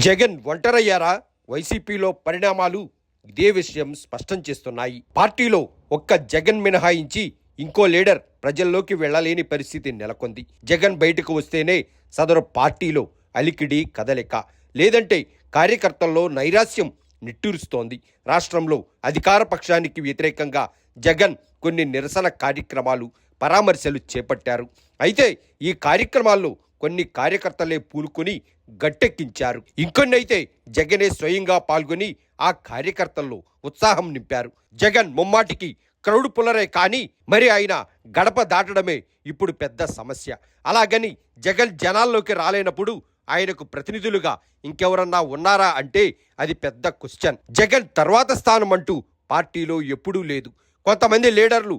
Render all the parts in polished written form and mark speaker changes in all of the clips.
Speaker 1: జగన్ ఒంటరయ్యారా? వైసీపీలో పరిణామాలు ఇదే విషయం స్పష్టం చేస్తున్నాయి. పార్టీలో ఒక్క జగన్ మినహాయించి ఇంకో లీడర్ ప్రజల్లోకి వెళ్లలేని పరిస్థితి నెలకొంది. జగన్ బయటకు వస్తేనే సదరు పార్టీలో అలికిడి కదలిక, లేదంటే కార్యకర్తల్లో నైరాశ్యం నిట్టూరుస్తోంది. రాష్ట్రంలో అధికార పక్షానికి వ్యతిరేకంగా జగన్ కొన్ని నిరసన కార్యక్రమాలు, పరామర్శలు చేపట్టారు. అయితే ఈ కార్యక్రమాల్లో కొన్ని కార్యకర్తలే పూనుకొని గట్టెక్కించారు. ఇంకొన్ని అయితే జగనే స్వయంగా పాల్గొని ఆ కార్యకర్తల్లో ఉత్సాహం నింపారు. జగన్ ముమ్మాటికి క్రౌడ్ పుల్లరే, కానీ మరి ఆయన గడప దాటడమే ఇప్పుడు పెద్ద సమస్య. అలాగని జగన్ జనాల్లోకి రాలేనప్పుడు ఆయనకు ప్రతినిధులుగా ఇంకెవరన్నా ఉన్నారా అంటే అది పెద్ద క్వశ్చన్. జగన్ తర్వాత స్థానం అంటూ పార్టీలో ఎప్పుడూ లేదు. కొంతమంది లీడర్లు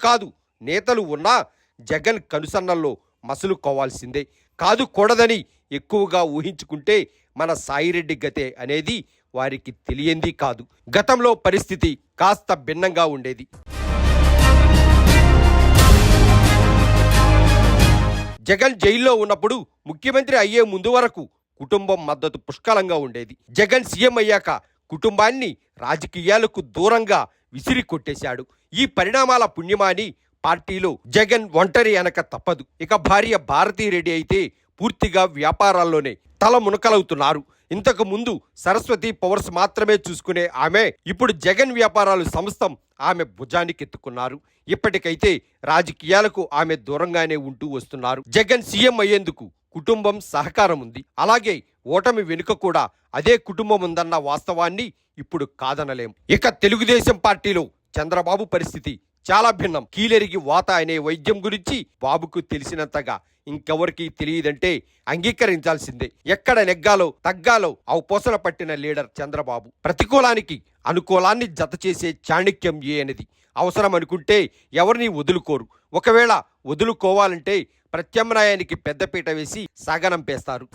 Speaker 1: కాదు నేతలు ఉన్నా జగన్ కనుసన్నల్లో మసులుకోవాల్సిందే. కూడదని ఎక్కువగా ఊహించుకుంటే మన సాయిరెడ్డి గతే అనేది వారికి తెలియంది కాదు. గతంలో పరిస్థితి కాస్త భిన్నంగా ఉండేది. జగన్ జైల్లో ఉన్నప్పుడు ముఖ్యమంత్రి అయ్యే ముందు వరకు కుటుంబం మద్దతు పుష్కలంగా ఉండేది. జగన్ సీఎం అయ్యాక కుటుంబాన్ని రాజకీయాలకు దూరంగా విసిరి కొట్టేశాడు. ఈ పరిణామాల పుణ్యమాని పార్టీలో జగన్ ఒంటరి అనక తప్పదు. ఇక భార్య భారతీరెడ్డి అయితే పూర్తిగా వ్యాపారాల్లోనే తల మునకలవుతున్నారు. ఇంతకు ముందు సరస్వతి పవర్స్ మాత్రమే చూసుకునే ఆమె ఇప్పుడు జగన్ వ్యాపారాలు సంస్థం ఆమె భుజానికెత్తుకున్నారు. ఇప్పటికైతే రాజకీయాలకు ఆమె దూరంగానే ఉంటూ వస్తున్నారు. జగన్ సీఎం అయ్యేందుకు కుటుంబం సహకారం ఉంది. అలాగే ఓటమి వెనుక కూడా అదే కుటుంబం ఉందన్న వాస్తవాన్ని ఇప్పుడు కాదనలేం. ఇక తెలుగుదేశం పార్టీలో చంద్రబాబు పరిస్థితి చాలా భిన్నం. కీలెరిగి వాత అనే వైద్యం గురించి బాబుకు తెలిసినంతగా ఇంకెవరికి తెలియదంటే అంగీకరించాల్సిందే. ఎక్కడ నెగ్గాలో తగ్గాలో అవపోసన పట్టిన లీడర్ చంద్రబాబు. ప్రతికూలానికి అనుకూలాన్ని జత చేసే చాణక్యం అనేది అవసరం అనుకుంటే ఎవరిని వదులుకోరు. ఒకవేళ వదులుకోవాలంటే ప్రత్యామ్నాయానికి పెద్దపీట వేసి సాగనంపేస్తారు.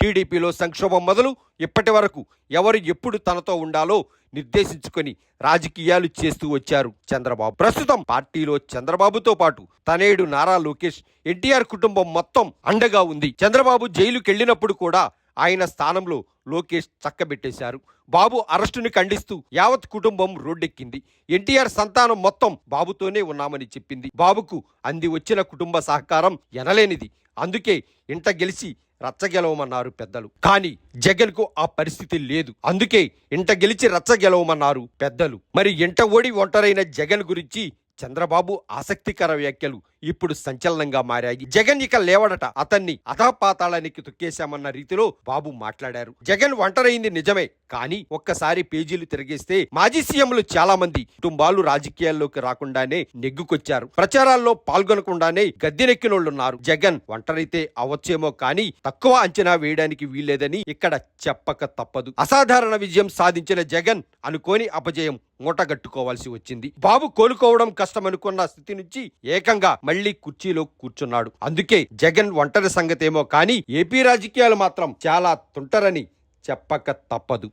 Speaker 1: టీడీపీలో సంక్షోభం మొదలు ఇప్పటి వరకు ఎవరు ఎప్పుడు తనతో ఉండాలో నిర్దేశించుకొని రాజకీయాలు చేస్తూ వచ్చారు చంద్రబాబు. ప్రస్తుతం పార్టీలో చంద్రబాబుతో పాటు తనేడు నారా లోకేష్, ఎన్టీఆర్ కుటుంబం మొత్తం అండగా ఉంది. చంద్రబాబు జైలుకి వెళ్ళినప్పుడు కూడా ఆయన స్థానంలో లోకేష్ చక్కబెట్టేశారు. బాబు అరెస్టుని ఖండిస్తూ యావత్ కుటుంబం రోడ్డెక్కింది. ఎన్టీఆర్ సంతానం మొత్తం బాబుతోనే ఉన్నామని చెప్పింది. బాబుకు అంది వచ్చిన కుటుంబ సహకారం ఎనలేనిది. అందుకే ఇంట గెలిచి రచ్చగెలవమన్నారు పెద్దలు. కానీ జగన్ కు ఆ పరిస్థితి లేదు. అందుకే ఇంట గెలిచి రచ్చగెలవమన్నారు పెద్దలు. మరి ఇంట ఓడి ఒంటరైన జగన్ గురించి చంద్రబాబు ఆసక్తికర వ్యాఖ్యలు ఇప్పుడు సంచలనంగా మారాయి. జగన్ ఇక లేవడట, అతన్ని అధపాతాళానికి తొక్కేశామన్న రీతిలో బాబు మాట్లాడారు. జగన్ ఒంటరైంది నిజమే, కానీ ఒక్కసారి పేజీలు తిరిగేస్తే మాజీ సీఎంలు చాలా మంది కుటుంబాలు రాజకీయాల్లోకి రాకుండానే నెగ్గుకొచ్చారు. ప్రచారాల్లో పాల్గొనకుండానే గద్దెనెక్కినోళ్లున్నారు. జగన్ ఒంటరైతే అవచ్చేమో కానీ తక్కువ అంచనా వేయడానికి వీల్లేదని ఇక్కడ చెప్పక తప్పదు. అసాధారణ విజయం సాధించిన జగన్ అనుకోని అపజయం మూటగట్టుకోవాల్సి వచ్చింది. బాబు కోలుకోవడం కష్టమనుకున్న స్థితి నుంచి ఏకంగా మళ్లీ కుర్చీలో కూర్చున్నాడు. అందుకే జగన్ ఒంటరి సంగతేమో కానీ ఏపీ రాజకీయాలు మాత్రం చాలా తుంటరని చెప్పక తప్పదు.